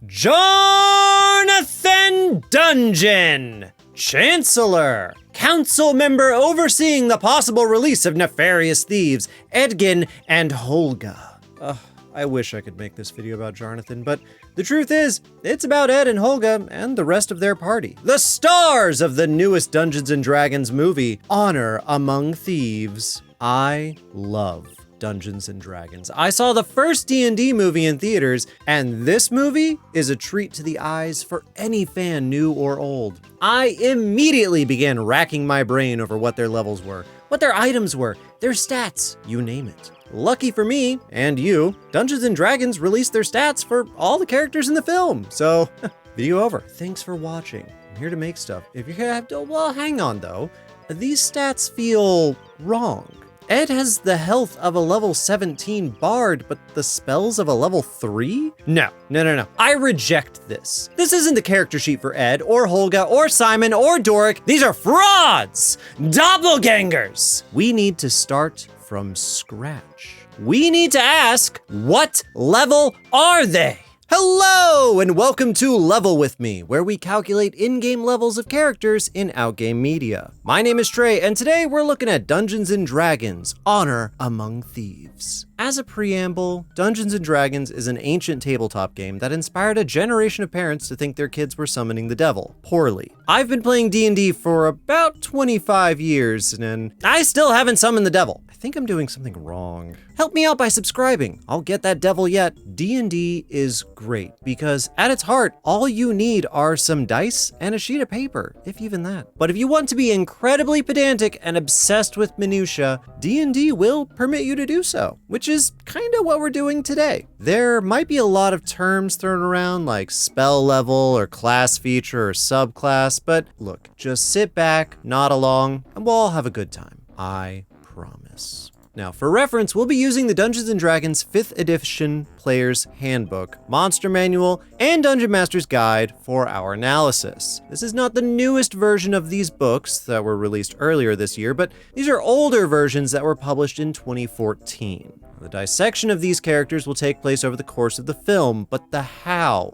Jonathan Dungeon, Chancellor, council member overseeing the possible release of nefarious thieves, Edgin and Holga. I wish I could make this video about Jonathan, but the truth is, it's about Ed and Holga and the rest of their party. The stars of the newest Dungeons & Dragons movie, Honor Among Thieves. I love Dungeons & Dragons. I saw the first D&D movie in theaters, and this movie is a treat to the eyes for any fan, new or old. I immediately began racking my brain over what their levels were, what their items were, their stats, you name it. Lucky for me, and you, Dungeons & Dragons released their stats for all the characters in the film. So, video over. Thanks for watching. I'm here to make stuff. If you're gonna have to, well, hang on though. These stats feel wrong. Ed has the health of a level 17 bard, but the spells of a level 3? No. I reject this. This isn't the character sheet for Ed, or Holga, or Simon, or Doric. These are frauds! Doppelgangers! We need to start from scratch. We need to ask, what level are they? Hello, and welcome to Level With Me, where we calculate in-game levels of characters in out-game media. My name is Trey, and today we're looking at Dungeons & Dragons, Honor Among Thieves. As a preamble, Dungeons & Dragons is an ancient tabletop game that inspired a generation of parents to think their kids were summoning the devil, poorly. I've been playing D&D for about 25 years, and I still haven't summoned the devil. I think I'm doing something wrong. Help me out by subscribing. I'll get that devil yet. D&D is great because at its heart, all you need are some dice and a sheet of paper, if even that. But if you want to be incredibly pedantic and obsessed with minutia, D&D will permit you to do so, which is kind of what we're doing today. There might be a lot of terms thrown around like spell level or class feature or subclass, but look, just sit back, nod along, and we'll all have a good time. I promise. Now, for reference, we'll be using the Dungeons & Dragons 5th edition Player's Handbook, Monster Manual, and Dungeon Master's Guide for our analysis. This is not the newest version of these books that were released earlier this year, but these are older versions that were published in 2014. The dissection of these characters will take place over the course of the film, but the how,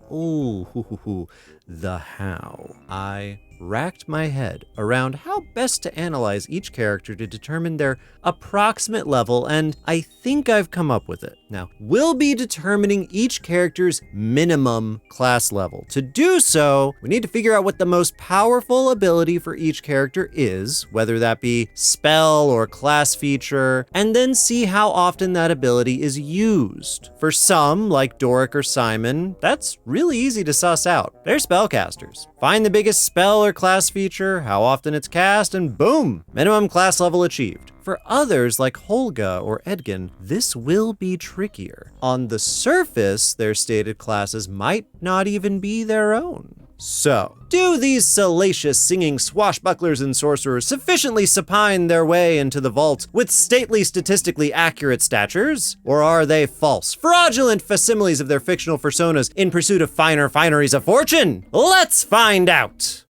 the how. I racked my head around how best to analyze each character to determine their approximate level, and I think I've come up with it. Now, we'll be determining each character's minimum class level. To do so, we need to figure out what the most powerful ability for each character is, whether that be spell or class feature, and then see how often that ability is used. For some, like Doric or Simon, that's really easy to suss out. They're spellcasters. Find the biggest spell or class feature, how often it's cast, and boom, minimum class level achieved. For others like Holga or Edgin, this will be trickier. On the surface, their stated classes might not even be their own. So, do these salacious singing swashbucklers and sorcerers sufficiently supine their way into the vault with stately, statistically accurate statures? Or are they false, fraudulent facsimiles of their fictional personas in pursuit of finer fineries of fortune? Let's find out!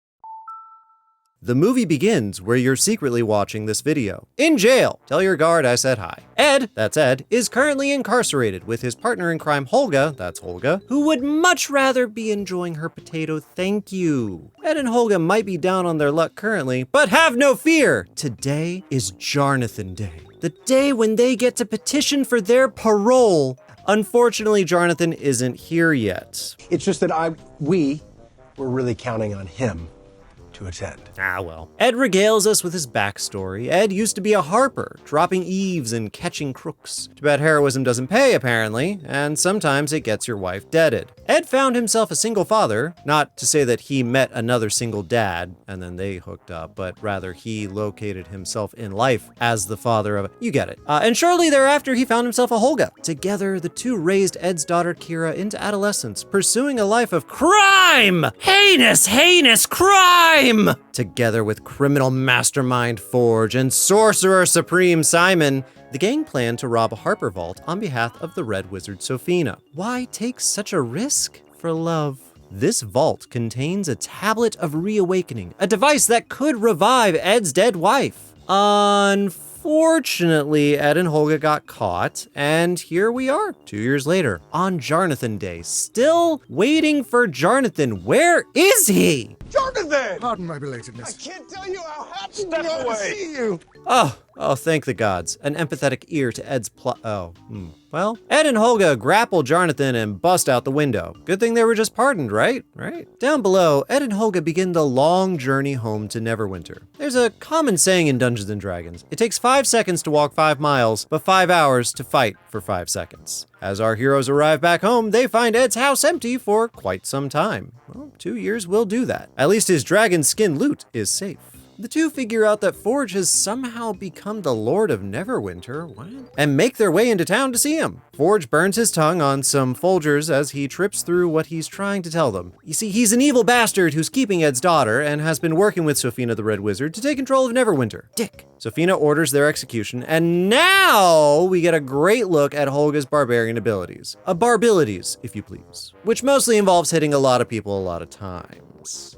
The movie begins where you're secretly watching this video. In jail. Tell your guard I said hi. Ed, that's Ed, is currently incarcerated with his partner in crime, Holga, that's Holga, who would much rather be enjoying her potato thank you. Ed and Holga might be down on their luck currently, but have no fear. Today is Jonathan Day. The day when they get to petition for their parole. Unfortunately, Jonathan isn't here yet. It's just that we were really counting on him to attend. Ah, well. Ed regales us with his backstory. Ed used to be a harper, dropping eaves and catching crooks. Too bad heroism doesn't pay, apparently, and sometimes it gets your wife deaded. Ed found himself a single father, not to say that he met another single dad, and then they hooked up, but rather he located himself in life as the father of you get it. And shortly thereafter, he found himself a Holga. Together, the two raised Ed's daughter, Kira, into adolescence, pursuing a life of crime! Heinous crime! Together with criminal mastermind Forge and sorcerer supreme Simon, the gang planned to rob a Harper vault on behalf of the Red Wizard Sophina. Why take such a risk for love? This vault contains a tablet of reawakening, a device that could revive Ed's dead wife. Unfortunately, Unfortunately, Ed and Holga got caught, and here we are, 2 years later, on Jarnathan Day, still waiting for Jarnathan. Where is he? Jonathan! Pardon my belatedness. I can't tell you how happy we are to see you. Oh, thank the gods. An empathetic ear to Ed's Well, Ed and Holga grapple Jarnathan and bust out the window. Good thing they were just pardoned, right? Down below, Ed and Holga begin the long journey home to Neverwinter. There's a common saying in Dungeons & Dragons. It takes 5 seconds to walk 5 miles, but 5 hours to fight for 5 seconds. As our heroes arrive back home, they find Ed's house empty for quite some time. Well, 2 years will do that. At least his dragon skin loot is safe. The two figure out that Forge has somehow become the Lord of Neverwinter, and make their way into town to see him. Forge burns his tongue on some Folgers as he trips through what he's trying to tell them. You see, he's an evil bastard who's keeping Ed's daughter and has been working with Sofina the Red Wizard to take control of Neverwinter. Dick. Sofina orders their execution, and now we get a great look at Holga's barbarian abilities. Barbabilities, if you please. Which mostly involves hitting a lot of people a lot of times.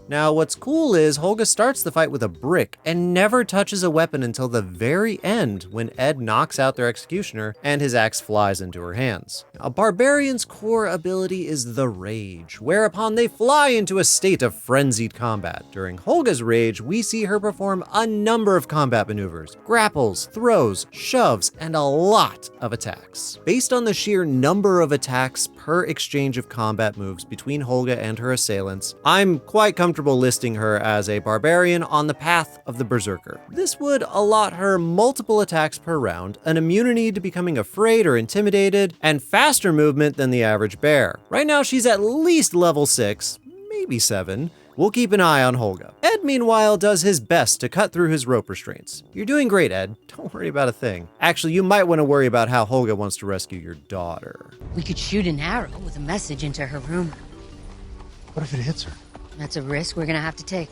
Now, what's cool is Holga starts the fight with a brick and never touches a weapon until the very end when Ed knocks out their executioner and his axe flies into her hands. A barbarian's core ability is the Rage, whereupon they fly into a state of frenzied combat. During Holga's Rage, we see her perform a number of combat maneuvers, grapples, throws, shoves, and a lot of attacks. Based on the sheer number of attacks per exchange of combat moves between Holga and her assailants, I'm quite comfortable listing her as a barbarian on the path of the Berserker. This would allot her multiple attacks per round, an immunity to becoming afraid or intimidated, and faster movement than the average bear. Right now she's at least level 6, maybe 7. We'll keep an eye on Holga. Ed, meanwhile, does his best to cut through his rope restraints. You're doing great, Ed. Don't worry about a thing. Actually, you might want to worry about how Holga wants to rescue your daughter. We could shoot an arrow with a message into her room. What if it hits her? That's a risk we're gonna have to take.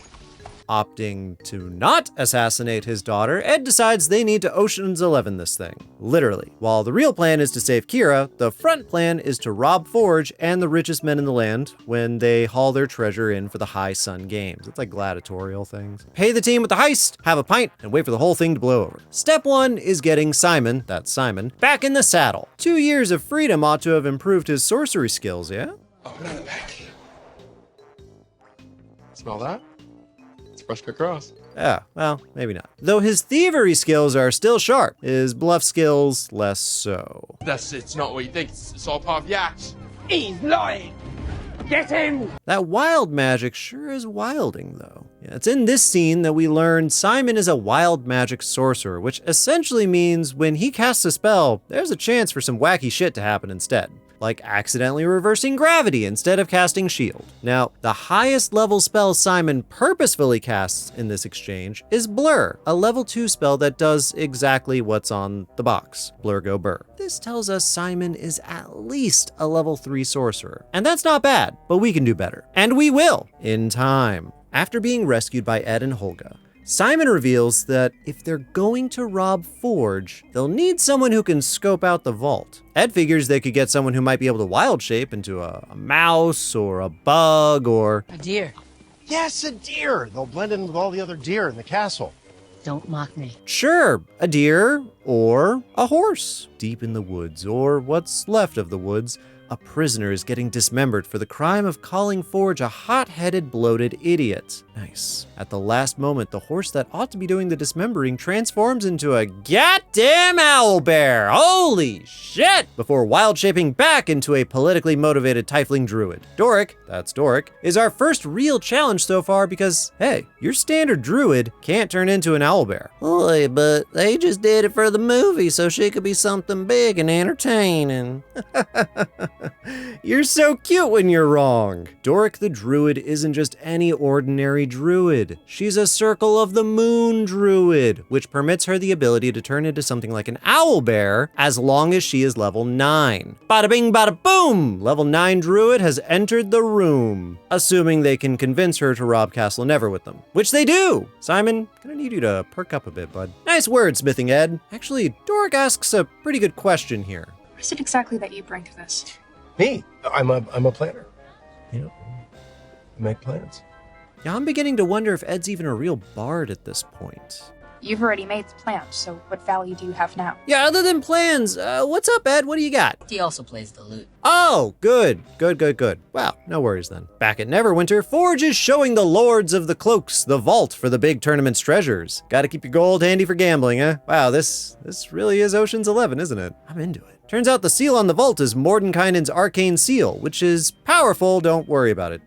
Opting to not assassinate his daughter, Ed decides they need to Ocean's 11 this thing. Literally. While the real plan is to save Kira, the front plan is to rob Forge and the richest men in the land when they haul their treasure in for the High Sun Games. It's like gladiatorial things. Pay the team with the heist, have a pint, and wait for the whole thing to blow over. Step 1 is getting Simon, that's Simon, back in the saddle. 2 years of freedom ought to have improved his sorcery skills, yeah? Open it back. Smell that? It's fresh cut grass. Yeah, well, maybe not. Though his thievery skills are still sharp, his bluff skills less so. It's not what you think. It's all part of the act. He's lying! Get him! That wild magic sure is wilding, though. Yeah, it's in this scene that we learn Simon is a wild magic sorcerer, which essentially means when he casts a spell, there's a chance for some wacky shit to happen instead. Like accidentally reversing gravity instead of casting shield. Now, the highest level spell Simon purposefully casts in this exchange is Blur, a level 2 spell that does exactly what's on the box, Blur Go Burr. This tells us Simon is at least a level 3 sorcerer. And that's not bad, but we can do better. And we will, in time. After being rescued by Ed and Holga, Simon reveals that if they're going to rob Forge, they'll need someone who can scope out the vault. Ed figures they could get someone who might be able to wild shape into a mouse or a bug or... A deer. Yes, a deer. They'll blend in with all the other deer in the castle. Don't mock me. Sure, a deer or a horse. Deep in the woods, or what's left of the woods, a prisoner is getting dismembered for the crime of calling Forge a hot-headed, bloated idiot. Nice. At the last moment, the horse that ought to be doing the dismembering transforms into a goddamn owlbear. Holy shit! Before wild shaping back into a politically motivated tiefling druid. Doric, that's Doric, is our first real challenge so far because, hey, your standard druid can't turn into an owlbear. Boy, but they just did it for the movie so she could be something big and entertaining. You're so cute when you're wrong. Doric the Druid isn't just any ordinary druid. She's a Circle of the Moon druid, which permits her the ability to turn into something like an owlbear as long as she is level 9. Bada bing, bada boom! Level 9 druid has entered the room, assuming they can convince her to rob Castle Never with them, which they do. Simon, gonna need you to perk up a bit, bud. Nice wordsmithing, Ed. Actually, Doric asks a pretty good question here. What is it exactly that you bring to this? Me? I'm a planner. You know, I make plans. Yeah, I'm beginning to wonder if Ed's even a real bard at this point. You've already made the plan, so what value do you have now? Yeah, other than plans, what's up, Ed? What do you got? He also plays the lute. Oh, good. Well, no worries then. Back at Neverwinter, Forge is showing the Lords of the Cloaks the vault for the big tournament's treasures. Gotta keep your gold handy for gambling, eh? Wow, this really is Ocean's 11, isn't it? I'm into it. Turns out the seal on the vault is Mordenkainen's arcane seal, which is powerful. Don't worry about it.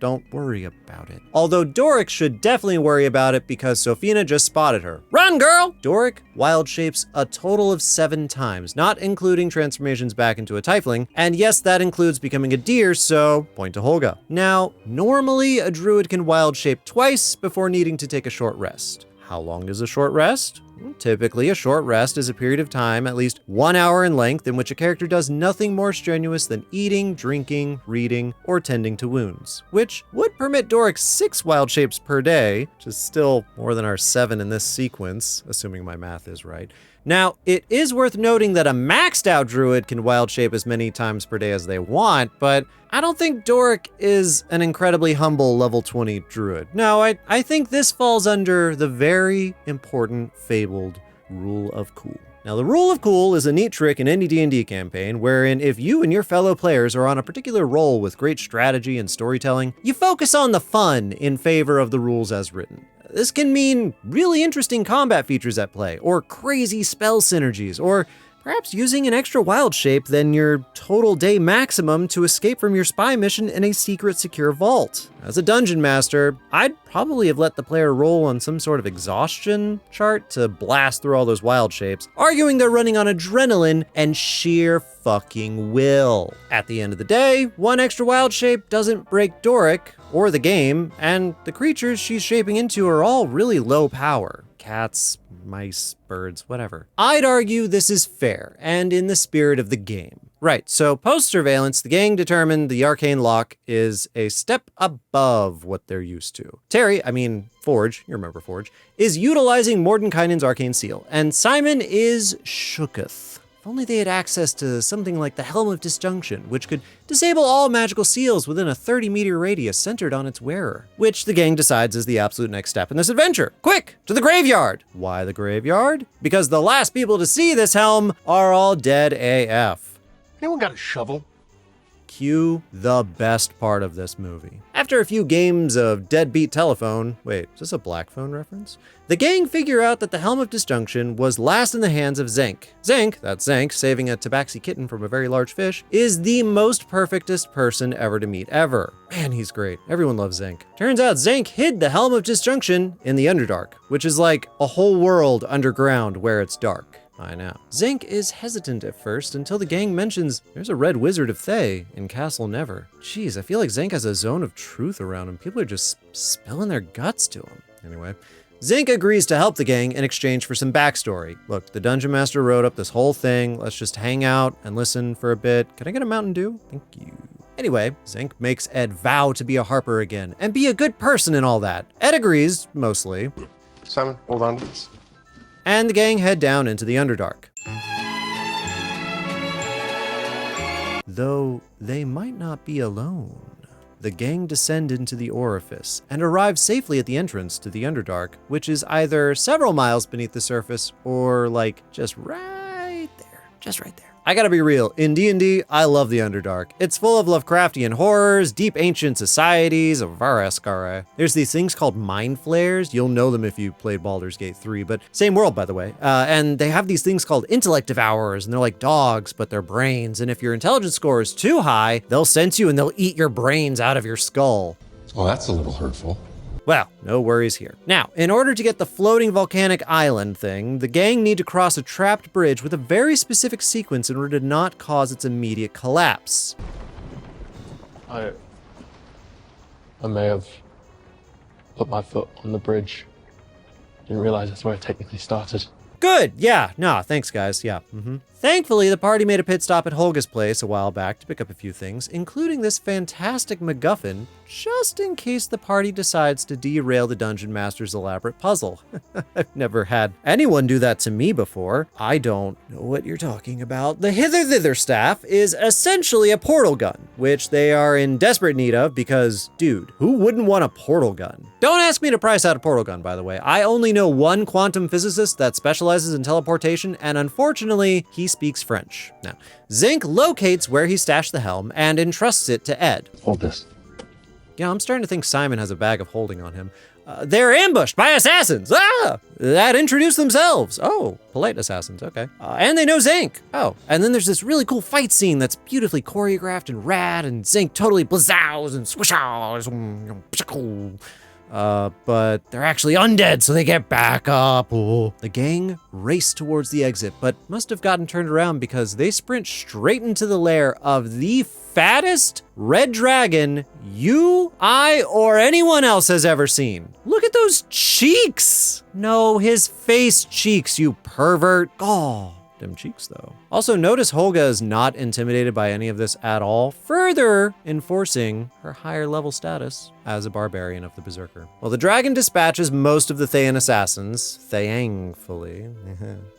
Although Doric should definitely worry about it because Sofina just spotted her. Run, girl! Doric wild shapes a total of 7 times, not including transformations back into a tiefling. And yes, that includes becoming a deer, so point to Holga. Now, normally a druid can wild shape twice before needing to take a short rest. How long is a short rest? Typically, a short rest is a period of time, at least 1 hour in length, in which a character does nothing more strenuous than eating, drinking, reading, or tending to wounds, which would permit Doric 6 wild shapes per day, which is still more than our 7 in this sequence, assuming my math is right. Now, it is worth noting that a maxed out druid can wild shape as many times per day as they want, but I don't think Doric is an incredibly humble level 20 druid. No, I think this falls under the very important fabled rule of cool. Now, the rule of cool is a neat trick in any D&D campaign wherein if you and your fellow players are on a particular role with great strategy and storytelling, you focus on the fun in favor of the rules as written. This can mean really interesting combat features at play, or crazy spell synergies, or perhaps using an extra wild shape than your total day maximum to escape from your spy mission in a secret secure vault. As a dungeon master, I'd probably have let the player roll on some sort of exhaustion chart to blast through all those wild shapes, arguing they're running on adrenaline and sheer fucking will. At the end of the day, 1 extra wild shape doesn't break Doric or the game, and the creatures she's shaping into are all really low power. Cats, mice, birds, whatever. I'd argue this is fair and in the spirit of the game. Right, so post-surveillance, the gang determined the arcane lock is a step above what they're used to. Forge, you remember Forge, is utilizing Mordenkainen's arcane seal, and Simon is shooketh. If only they had access to something like the Helm of Disjunction, which could disable all magical seals within a 30-meter radius centered on its wearer, which the gang decides is the absolute next step in this adventure. Quick, to the graveyard! Why the graveyard? Because the last people to see this helm are all dead AF. Anyone got a shovel? Cue the best part of this movie. After a few games of deadbeat telephone, wait, is this a Black Phone reference? The gang figure out that the Helm of Disjunction was last in the hands of Zenk. That's Zenk, saving a tabaxi kitten from a very large fish, is the most perfectest person ever to meet ever. Man, he's great. Everyone loves Zenk. Turns out Zenk hid the Helm of Disjunction in the Underdark, which is like a whole world underground where it's dark. I know. Zenk is hesitant at first until the gang mentions there's a red wizard of Thay in Castle Never. Jeez, I feel like Zenk has a zone of truth around him. People are just spilling their guts to him. Anyway, Zenk agrees to help the gang in exchange for some backstory. Look, the Dungeon Master wrote up this whole thing. Let's just hang out and listen for a bit. Can I get a Mountain Dew? Thank you. Anyway, Zenk makes Ed vow to be a harper again and be a good person and all that. Ed agrees, mostly. Simon, hold on to this. And the gang head down into the Underdark. Though they might not be alone. The gang descend into the orifice and arrive safely at the entrance to the Underdark, which is either several miles beneath the surface or like just right there. I gotta be real, in D&D, I love the Underdark. It's full of Lovecraftian horrors, deep ancient societies of Varaskara. There's these things called mind flayers. You'll know them if you played Baldur's Gate 3, but same world, by the way. And they have these things called intellect devourers, and they're like dogs, but they're brains. And if your intelligence score is too high, they'll sense you and they'll eat your brains out of your skull. Well, that's a little hurtful. Well, no worries here. Now, in order to get the floating volcanic island thing, the gang need to cross a trapped bridge with a very specific sequence in order to not cause its immediate collapse. I may have put my foot on the bridge. Didn't realize that's where it technically started. Good, yeah, no, thanks guys, yeah. Thankfully, the party made a pit stop at Holga's place a while back to pick up a few things, including this fantastic MacGuffin, just in case the party decides to derail the Dungeon Master's elaborate puzzle. I've never had anyone do that to me before. I don't know what you're talking about. The Hither Thither staff is essentially a portal gun, which they are in desperate need of because, dude, who wouldn't want a portal gun? Don't ask me to price out a portal gun, by the way. I only know one quantum physicist that specializes in teleportation, and unfortunately, he speaks French. Now, Zinc locates where he stashed the helm and entrusts it to Ed. Hold this. Yeah, I'm starting to think Simon has a bag of holding on him. They're ambushed by assassins! That introduce themselves. Oh, polite assassins, okay. And they know Zinc. Oh, and then there's this really cool fight scene that's beautifully choreographed and rad, and Zinc totally blazzows and swishows. But they're actually undead, so they get back up. Oh. The gang race towards the exit, but must have gotten turned around because they sprint straight into the lair of the fattest red dragon you, I, or anyone else has ever seen. Look at those cheeks! No, his face cheeks, you pervert. Oh. Them cheeks, though. Also, notice Holga is not intimidated by any of this at all, further enforcing her higher level status as a barbarian of the Berserker. Well, the dragon dispatches most of the Thayan assassins, thankfully.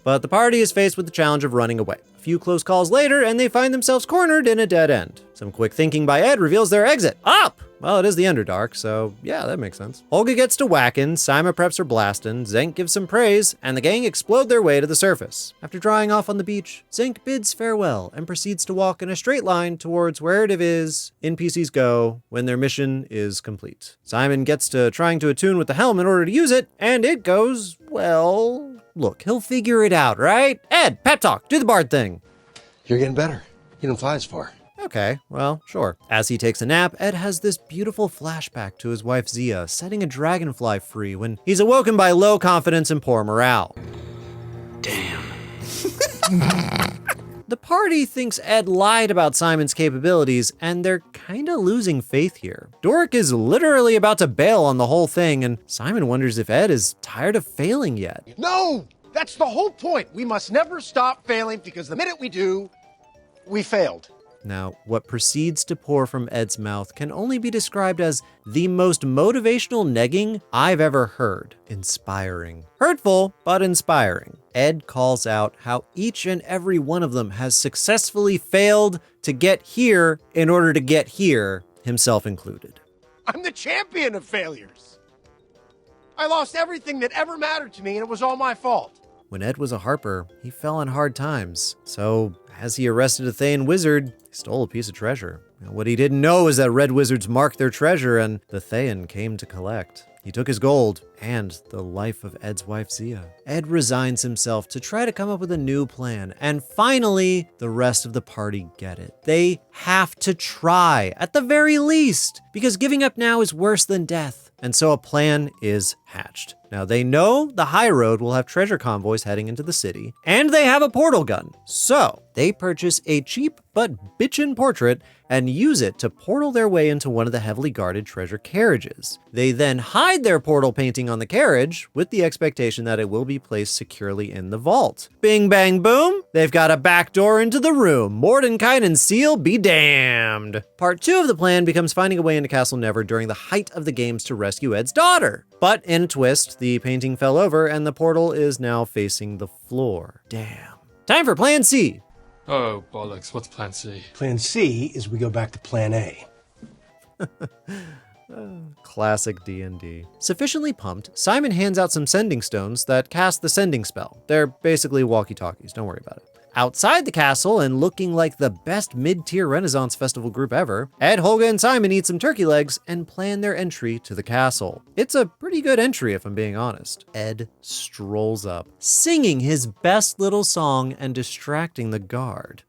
But the party is faced with the challenge of running away. A few close calls later, and they find themselves cornered in a dead end. Some quick thinking by Ed reveals their exit. Up! Well, it is the Underdark, so yeah, that makes sense. Holga gets to whacking, Sima preps her blasting, Zenk gives some praise, and the gang explode their way to the surface. After drying off on the beach, Zenk bids farewell and proceeds to walk in a straight line towards where it is NPCs go when their mission is complete. Simon gets to trying to attune with the helm in order to use it, and it goes, well, look, he'll figure it out, right? Ed, pep talk, do the bard thing. You're getting better. You didn't fly as far. Okay, well, sure. As he takes a nap, Ed has this beautiful flashback to his wife Zia setting a dragonfly free when he's awoken by low confidence and poor morale. Damn. The party thinks Ed lied about Simon's capabilities, and they're kinda losing faith here. Doric is literally about to bail on the whole thing, and Simon wonders if Ed is tired of failing yet. No! That's the whole point. We must never stop failing because the minute we do, we failed. Now, what proceeds to pour from Ed's mouth can only be described as the most motivational negging I've ever heard. Inspiring. Hurtful, but inspiring. Ed calls out how each and every one of them has successfully failed to get here in order to get here, himself included. I'm the champion of failures. I lost everything that ever mattered to me, and it was all my fault. When Ed was a harper, he fell on hard times. So, as he arrested a Thayan wizard, he stole a piece of treasure. What he didn't know is that red wizards marked their treasure, and the Thayan came to collect. He took his gold and the life of Ed's wife Zia. Ed resigns himself to try to come up with a new plan, and finally, the rest of the party get it. They have to try, at the very least, because giving up now is worse than death. And so a plan is hatched. Now they know the high road will have treasure convoys heading into the city, and they have a portal gun. So they purchase a cheap but bitchin' portrait and use it to portal their way into one of the heavily guarded treasure carriages. They then hide their portal painting on the carriage with the expectation that it will be placed securely in the vault. Bing bang boom, they've got a back door into the room. Mordenkainen and Seal be damned. Part 2 of the plan becomes finding a way into Castle Never during the height of the games to rescue Ed's daughter. But in a twist, the painting fell over and the portal is now facing the floor. Damn. Time for Plan C. Oh, bollocks. What's plan C? Plan C is we go back to Plan A. Classic D&D. Sufficiently pumped, Simon hands out some sending stones that cast the sending spell. They're basically walkie-talkies, don't worry about it. Outside the castle, and looking like the best mid-tier Renaissance Festival group ever, Ed, Holga, and Simon eat some turkey legs and plan their entry to the castle. It's a pretty good entry, if I'm being honest. Ed strolls up, singing his best little song and distracting the guard.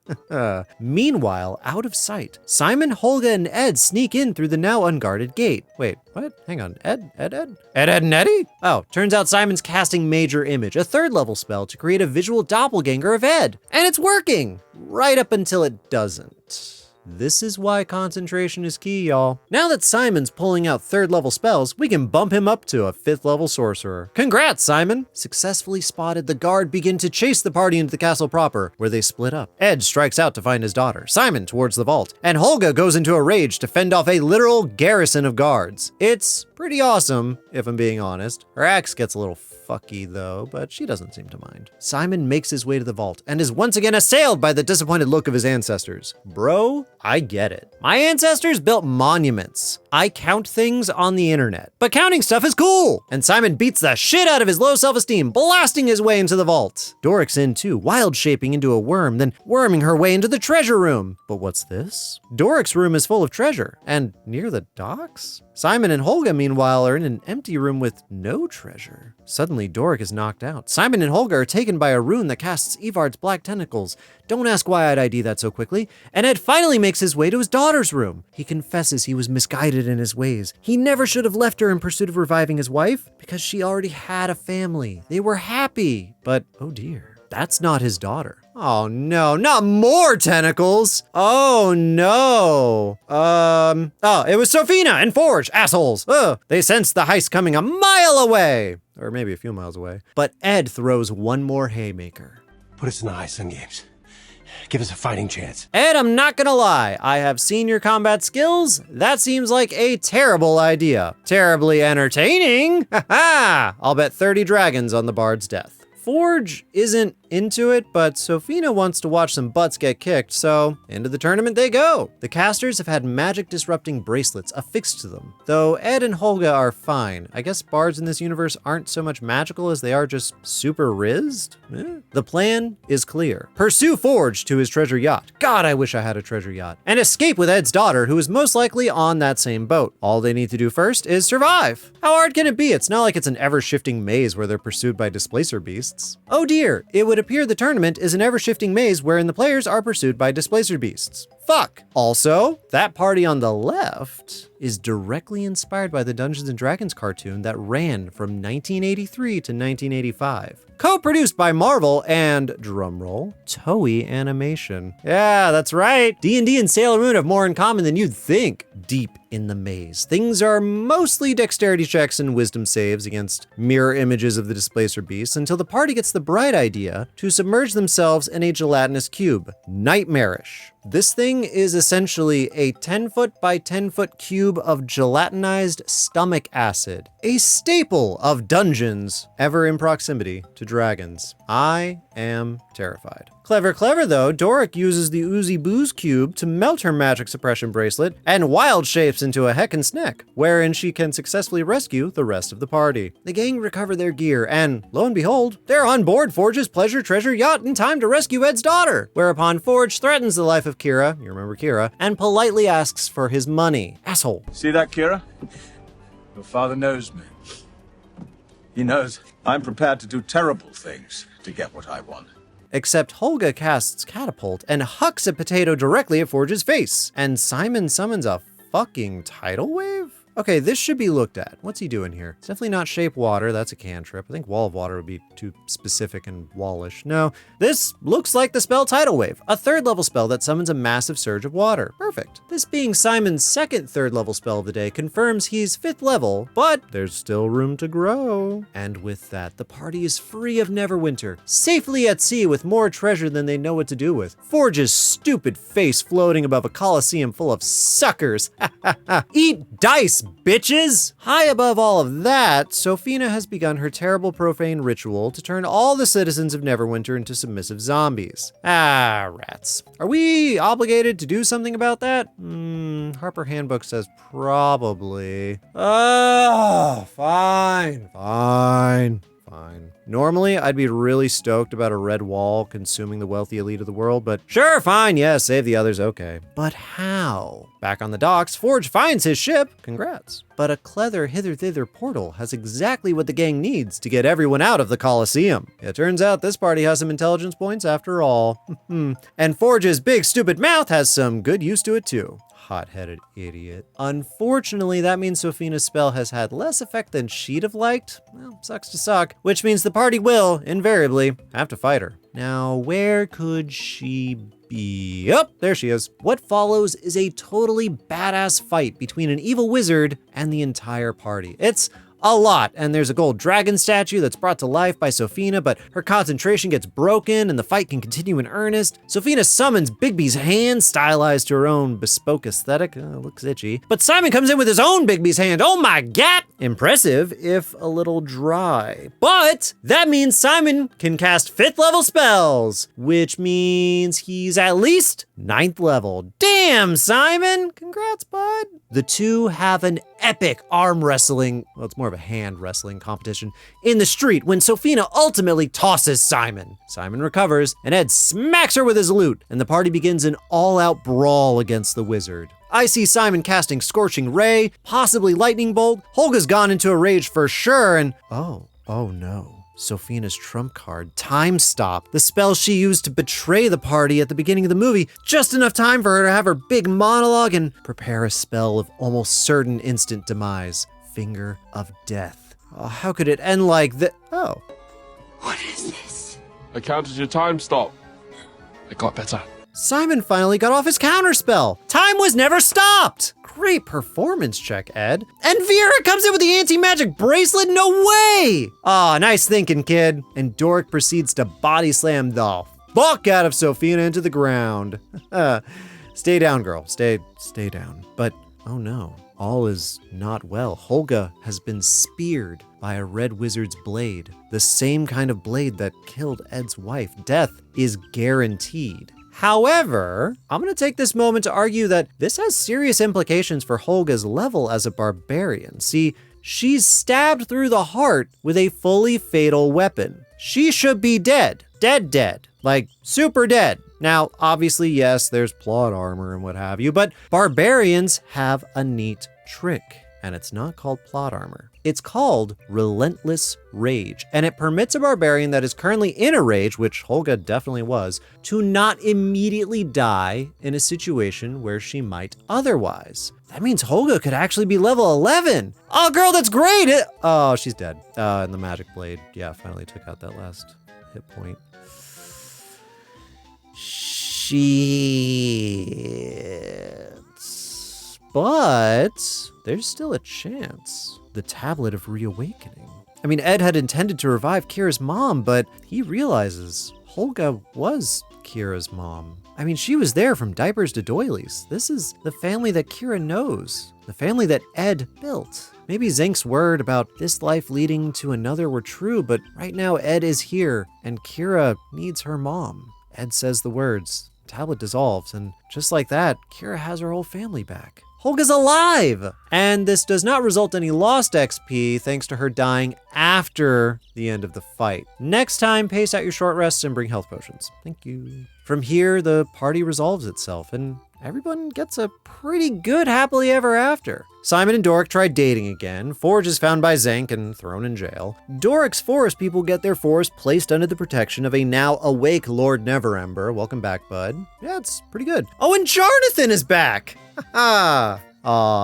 Meanwhile, out of sight, Simon, Holga, and Ed sneak in through the now unguarded gate. Wait, what? Hang on, Ed, and Eddie? Oh, turns out Simon's casting Major Image, a 3rd level spell to create a visual doppelganger of Ed. And it's working! Right up until it doesn't. This is why concentration is key, y'all. Now that Simon's pulling out 3rd level spells, we can bump him up to a 5th level sorcerer. Congrats, Simon! Successfully spotted the guard begin to chase the party into the castle proper, where they split up. Ed strikes out to find his daughter, Simon towards the vault, and Holga goes into a rage to fend off a literal garrison of guards. It's pretty awesome, if I'm being honest. Her axe gets a little fucky though, but she doesn't seem to mind. Simon makes his way to the vault and is once again assailed by the disappointed look of his ancestors. Bro, I get it. My ancestors built monuments. I count things on the internet, but counting stuff is cool. And Simon beats the shit out of his low self-esteem, blasting his way into the vault. Doric's in too, wild shaping into a worm, then worming her way into the treasure room. But what's this? Doric's room is full of treasure, and near the docks? Simon and Holga, meanwhile, are in an empty room with no treasure. Suddenly, Doric is knocked out. Simon and Holga are taken by a rune that casts Evard's black tentacles. Don't ask why I'd ID that so quickly. And Ed finally makes his way to his daughter's room. He confesses he was misguided in his ways. He never should have left her in pursuit of reviving his wife, because she already had a family. They were happy. But, oh dear, that's not his daughter. Oh no, not more tentacles! Oh no! Oh, it was Sophina and Forge, assholes! Ugh, they sensed the heist coming a mile away! Or maybe a few miles away. But Ed throws one more haymaker. Put us in the Heist games. Give us a fighting chance. Ed, I'm not gonna lie, I have seen your combat skills. That seems like a terrible idea. Terribly entertaining! Haha! I'll bet 30 dragons on the bard's death. Forge isn't into it, but Sophina wants to watch some butts get kicked, so into the tournament they go. The casters have had magic disrupting bracelets affixed to them, though Ed and Holga are fine. I guess bards in this universe aren't so much magical as they are just super rizzed? The plan is clear. Pursue Forge to his treasure yacht. God, I wish I had a treasure yacht. And escape with Ed's daughter, who is most likely on that same boat. All they need to do first is survive. How hard can it be? It's not like it's an ever-shifting maze where they're pursued by displacer beasts. Oh dear, it would appear the tournament is an ever-shifting maze wherein the players are pursued by displacer beasts. Fuck. Also, that party on the left is directly inspired by the Dungeons & Dragons cartoon that ran from 1983 to 1985. Co-produced by Marvel and, drumroll, Toei Animation. Yeah, that's right. D&D and Sailor Moon have more in common than you'd think. Deep in the maze, things are mostly dexterity checks and wisdom saves against mirror images of the displacer beasts until the party gets the bright idea to submerge themselves in a gelatinous cube. Nightmarish. This thing is essentially a 10-foot by 10-foot cube of gelatinized stomach acid, a staple of dungeons ever in proximity to dragons. I am terrified. Clever, clever though, Doric uses the Oozy Booze cube to melt her magic suppression bracelet and wild shapes into a heckin' snack, wherein she can successfully rescue the rest of the party. The gang recover their gear and, lo and behold, they're on board Forge's pleasure treasure yacht in time to rescue Ed's daughter, whereupon Forge threatens the life of Kira, you remember Kira, and politely asks for his money. Asshole. See that, Kira? Your father knows me. He knows I'm prepared to do terrible things to get what I want. Except Holga casts Catapult and hucks a potato directly at Forge's face, and Simon summons a fucking tidal wave? Okay, this should be looked at. What's he doing here? It's definitely not Shape Water, that's a cantrip. I think Wall of Water would be too specific and wallish. No, this looks like the spell Tidal Wave, a 3rd level spell that summons a massive surge of water. Perfect. This being Simon's second 3rd level spell of the day confirms he's 5th level, but there's still room to grow. And with that, the party is free of Neverwinter, safely at sea with more treasure than they know what to do with. Forge's stupid face floating above a coliseum full of suckers. Eat dice, bitches! High above all of that, Sophina has begun her terrible profane ritual to turn all the citizens of Neverwinter into submissive zombies. Ah, rats. Are we obligated to do something about that? Harper Handbook says probably. Oh, fine. Normally, I'd be really stoked about a red wall consuming the wealthy elite of the world, but sure, fine, yeah, save the others, okay. But how? Back on the docks, Forge finds his ship, congrats. But a clever hither-thither portal has exactly what the gang needs to get everyone out of the Coliseum. It turns out this party has some intelligence points after all. And Forge's big stupid mouth has some good use to it too. Hot-headed idiot. Unfortunately, that means Sophina's spell has had less effect than she'd have liked. Well, sucks to suck. Which means the party will, invariably, have to fight her. Now, where could she Yep, there she is. What follows is a totally badass fight between an evil wizard and the entire party. It's a lot, and there's a gold dragon statue that's brought to life by Sophina, but her concentration gets broken and the fight can continue in earnest. Sophina summons Bigby's hand, stylized to her own bespoke aesthetic. Looks itchy. But Simon comes in with his own Bigby's hand. Oh my god! Impressive, if a little dry. But that means Simon can cast 5th level spells, which means he's at least 9th level. Damn, Simon! Congrats, bud. The two have an epic arm wrestling, well, it's more of a hand wrestling competition, in the street when Sophina ultimately tosses Simon. Simon recovers, and Ed smacks her with his lute, and the party begins an all-out brawl against the wizard. I see Simon casting Scorching Ray, possibly Lightning Bolt. Holga's gone into a rage for sure, and oh no. Sophina's trump card, Time Stop, the spell she used to betray the party at the beginning of the movie, just enough time for her to have her big monologue and prepare a spell of almost certain instant demise, Finger of Death. Oh, how could it end like that? Oh. What is this? I counted your time stop. It got better. Simon finally got off his counterspell. Time was never stopped. Great performance check, Ed. And Vera comes in with the anti-magic bracelet? No way! Aw, nice thinking, kid. And Doric proceeds to body slam the fuck out of Sophina into the ground. Stay down, girl. Stay down. But, oh no, all is not well. Holga has been speared by a red wizard's blade. The same kind of blade that killed Ed's wife. Death is guaranteed. However, I'm gonna take this moment to argue that this has serious implications for Holga's level as a barbarian. See, she's stabbed through the heart with a fully fatal weapon. She should be dead. Dead. Like, super dead. Now, obviously, yes, there's plot armor and what have you, but barbarians have a neat trick, and it's not called plot armor. It's called Relentless Rage, and it permits a barbarian that is currently in a rage, which Holga definitely was, to not immediately die in a situation where she might otherwise. That means Holga could actually be level 11. Oh, girl, that's great. Oh, she's dead. And the magic blade, yeah, finally took out that last hit point. But there's still a chance. The Tablet of Reawakening. I mean, Ed had intended to revive Kira's mom, but he realizes Holga was Kira's mom. I mean, she was there from diapers to doilies. This is the family that Kira knows, the family that Ed built. Maybe Zink's word about this life leading to another were true, but right now Ed is here, and Kira needs her mom. Ed says the words, tablet dissolves, and just like that, Kira has her whole family back. Holga's alive! And this does not result in any lost XP thanks to her dying after the end of the fight. Next time, pace out your short rests and bring health potions. Thank you. From here, the party resolves itself, and everyone gets a pretty good happily ever after. Simon and Doric try dating again. Forge is found by Zank and thrown in jail. Doric's forest people get their forest placed under the protection of a now awake Lord Neverember. Welcome back, bud. Yeah, it's pretty good. Oh, and Jarnathan is back! Haha!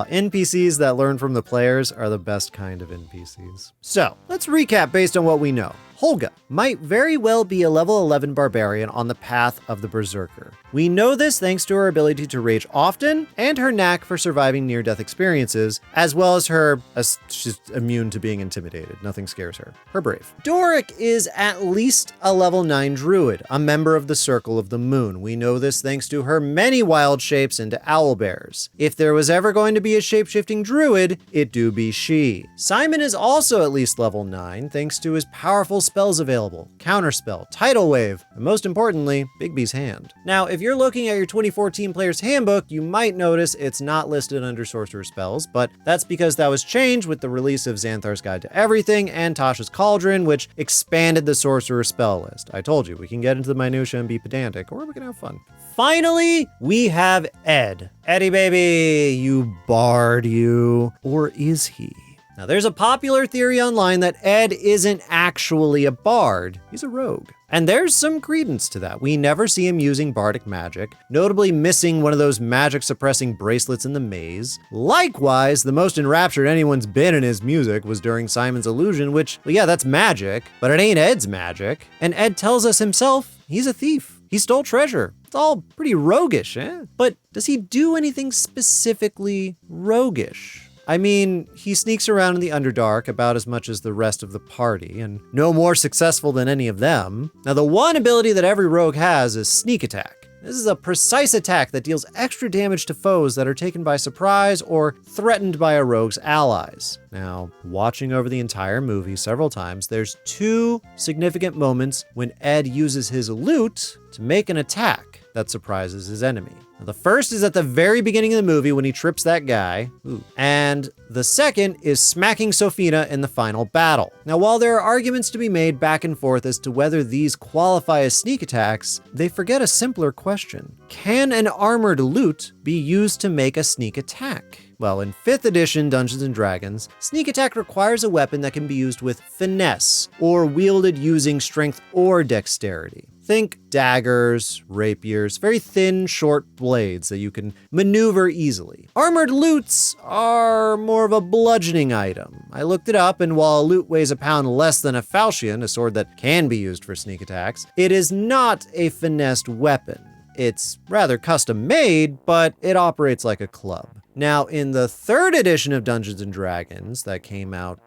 NPCs that learn from the players are the best kind of NPCs. So, let's recap based on what we know. Holga might very well be a level 11 barbarian on the path of the Berserker. We know this thanks to her ability to rage often and her knack for surviving near-death experiences, as well as she's immune to being intimidated. Nothing scares her. Her brave. Doric is at least a level 9 druid, a member of the Circle of the Moon. We know this thanks to her many wild shapes into owlbears. If there was ever going to be a shape-shifting druid, it do be she. Simon is also at least level 9 thanks to his powerful spells available, Counterspell, Tidal Wave, and most importantly, Bigby's Hand. Now, if you're looking at your 2014 Player's Handbook, you might notice it's not listed under Sorcerer Spells, but that's because that was changed with the release of Xanthar's Guide to Everything and Tasha's Cauldron, which expanded the Sorcerer Spell list. I told you, we can get into the minutia and be pedantic, or we can have fun. Finally, we have Ed. Eddie baby, you bard you. Or is he? Now, there's a popular theory online that Ed isn't actually a bard, he's a rogue. And there's some credence to that. We never see him using bardic magic, notably missing one of those magic-suppressing bracelets in the maze. Likewise, the most enraptured anyone's been in his music was during Simon's Illusion, which, well, yeah, that's magic, but it ain't Ed's magic. And Ed tells us himself he's a thief. He stole treasure. It's all pretty roguish, eh? But does he do anything specifically roguish? I mean, he sneaks around in the Underdark about as much as the rest of the party, and no more successful than any of them. Now, the one ability that every rogue has is sneak attack. This is a precise attack that deals extra damage to foes that are taken by surprise or threatened by a rogue's allies. Now, watching over the entire movie several times, there's two significant moments when Ed uses his loot to make an attack that surprises his enemy. Now, the first is at the very beginning of the movie when he trips that guy. And the second is smacking Sofina in the final battle. Now, while there are arguments to be made back and forth as to whether these qualify as sneak attacks, they forget a simpler question. Can an armored loot be used to make a sneak attack? Well, in 5th edition Dungeons & Dragons, sneak attack requires a weapon that can be used with finesse, or wielded using strength or dexterity. Think daggers, rapiers, very thin, short blades that you can maneuver easily. Armored loots are more of a bludgeoning item. I looked it up, and while a loot weighs a pound less than a falchion, a sword that can be used for sneak attacks, it is not a finessed weapon. It's rather custom made, but it operates like a club. Now, in the 3rd edition of Dungeons & Dragons that came out,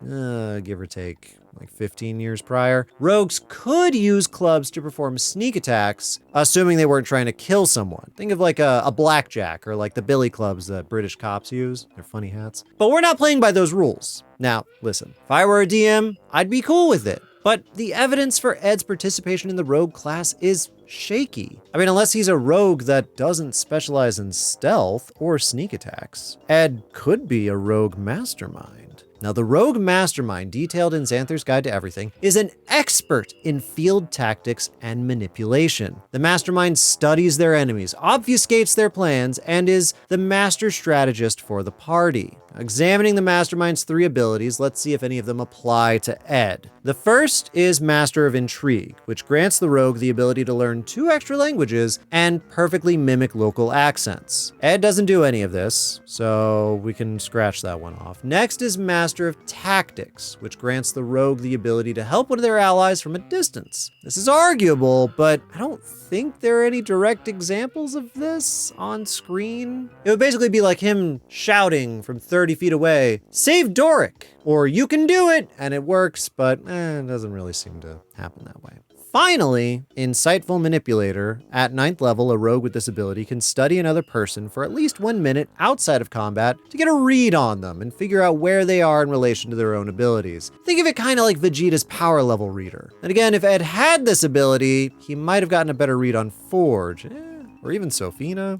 give or take, like 15 years prior, rogues could use clubs to perform sneak attacks, assuming they weren't trying to kill someone. Think of like a blackjack or like the billy clubs that British cops use. They're funny hats. But we're not playing by those rules. Now, listen, if I were a DM, I'd be cool with it. But the evidence for Ed's participation in the rogue class is shaky. I mean, unless he's a rogue that doesn't specialize in stealth or sneak attacks, Ed could be a rogue mastermind. Now, the rogue mastermind, detailed in Xanther's Guide to Everything, is an expert in field tactics and manipulation. The mastermind studies their enemies, obfuscates their plans, and is the master strategist for the party. Examining the mastermind's 3 abilities, let's see if any of them apply to Ed. The first is Master of Intrigue, which grants the rogue the ability to learn 2 extra languages and perfectly mimic local accents. Ed doesn't do any of this, so we can scratch that one off. Next is Master of Tactics, which grants the rogue the ability to help one of their allies from a distance. This is arguable, but I don't think there are any direct examples of this on screen. It would basically be like him shouting from 30 feet away, "Save Doric!" Or "You can do it!" And it works, but it doesn't really seem to happen that way. Finally, Insightful Manipulator. At 9th level, a rogue with this ability can study another person for at least 1 minute outside of combat to get a read on them and figure out where they are in relation to their own abilities. Think of it kind of like Vegeta's power level reader. And again, if Ed had this ability, he might have gotten a better read on Forge. Or even Sofina.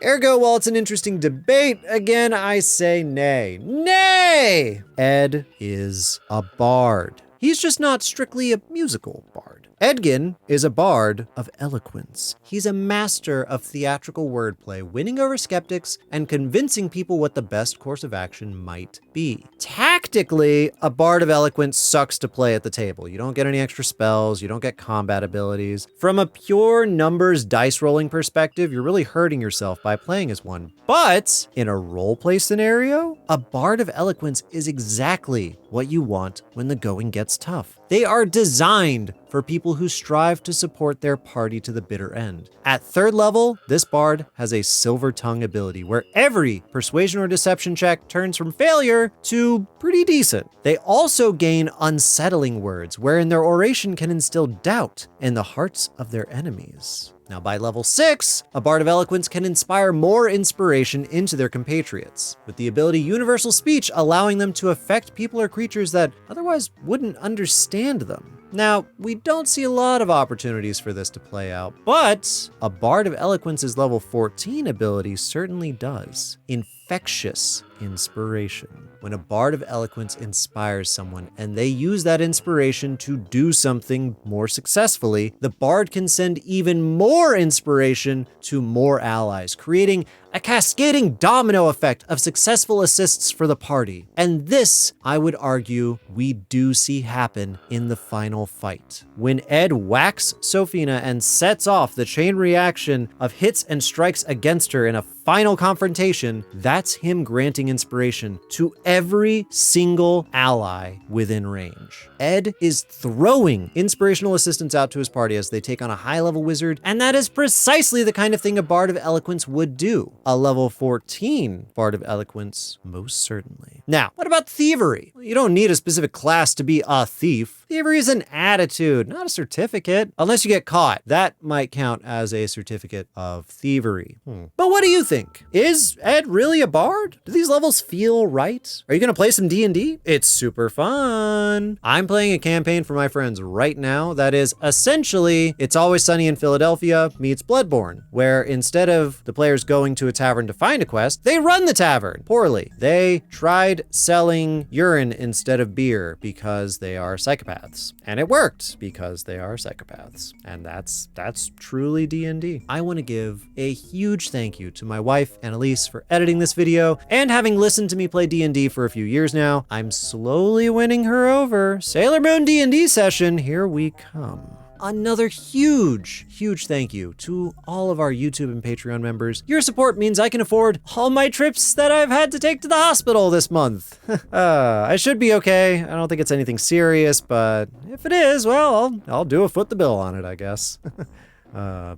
Ergo, while it's an interesting debate, again, I say nay. Nay! Ed is a bard. He's just not strictly a musical bard. Edgin is a bard of eloquence. He's a master of theatrical wordplay, winning over skeptics and convincing people what the best course of action might be. Tactically, a bard of eloquence sucks to play at the table. You don't get any extra spells, you don't get combat abilities. From a pure numbers dice rolling perspective, you're really hurting yourself by playing as one. But in a roleplay scenario, a bard of eloquence is exactly what you want when the going gets tough. They are designed for people who strive to support their party to the bitter end. At 3rd level, this bard has a Silver Tongue ability where every persuasion or deception check turns from failure to pretty decent. They also gain unsettling words, wherein their oration can instill doubt in the hearts of their enemies. Now, by level 6, a Bard of Eloquence can inspire more inspiration into their compatriots, with the ability Universal Speech allowing them to affect people or creatures that otherwise wouldn't understand them. Now, we don't see a lot of opportunities for this to play out, but a Bard of Eloquence's level 14 ability certainly does. Infectious inspiration. When a Bard of Eloquence inspires someone and they use that inspiration to do something more successfully, the Bard can send even more inspiration to more allies, creating a a cascading domino effect of successful assists for the party. And this, I would argue, we do see happen in the final fight. When Ed whacks Sophina and sets off the chain reaction of hits and strikes against her in a final confrontation, that's him granting inspiration to every single ally within range. Ed is throwing inspirational assistance out to his party as they take on a high-level wizard, and that is precisely the kind of thing a Bard of Eloquence would do. A level 14 Bard of Eloquence, most certainly. Now, what about thievery? You don't need a specific class to be a thief. Thievery is an attitude, not a certificate. Unless you get caught. That might count as a certificate of thievery. But what do you think? Is Ed really a bard? Do these levels feel right? Are you gonna play some D&D? It's super fun. I'm playing a campaign for my friends right now that is essentially It's Always Sunny in Philadelphia meets Bloodborne, where instead of the players going to a tavern to find a quest, they run the tavern poorly. They tried selling urine instead of beer because they are psychopaths. And it worked because they are psychopaths. And that's truly D&D. I want to give a huge thank you to my wife, Annalise, for editing this video, and having listened to me play D&D for a few years now, I'm slowly winning her over. Sailor Moon D&D session, here we come. Another huge thank you to all of our YouTube and Patreon members. Your support means I can afford all my trips that I've had to take to the hospital this month. I should be okay. I don't think it's anything serious, but if it is, well, I'll do a foot the bill on it, I guess.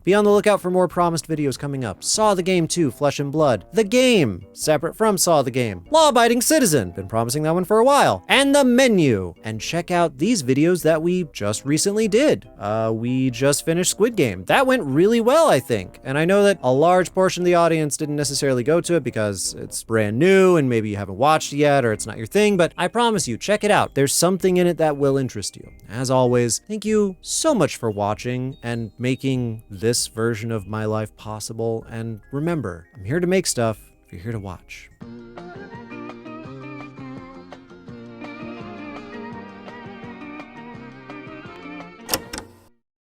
Be on the lookout for more promised videos coming up. Saw the Game 2, Flesh and Blood. The Game, separate from Saw the Game. Law-Abiding Citizen, been promising that one for a while. And The Menu. And check out these videos that we just recently did. We just finished Squid Game. That went really well, I think. And I know that a large portion of the audience didn't necessarily go to it because it's brand new and maybe you haven't watched it yet or it's not your thing, but I promise you, check it out. There's something in it that will interest you. As always, thank you so much for watching and making this version of my life possible. And remember, I'm here to make stuff if you're here to watch.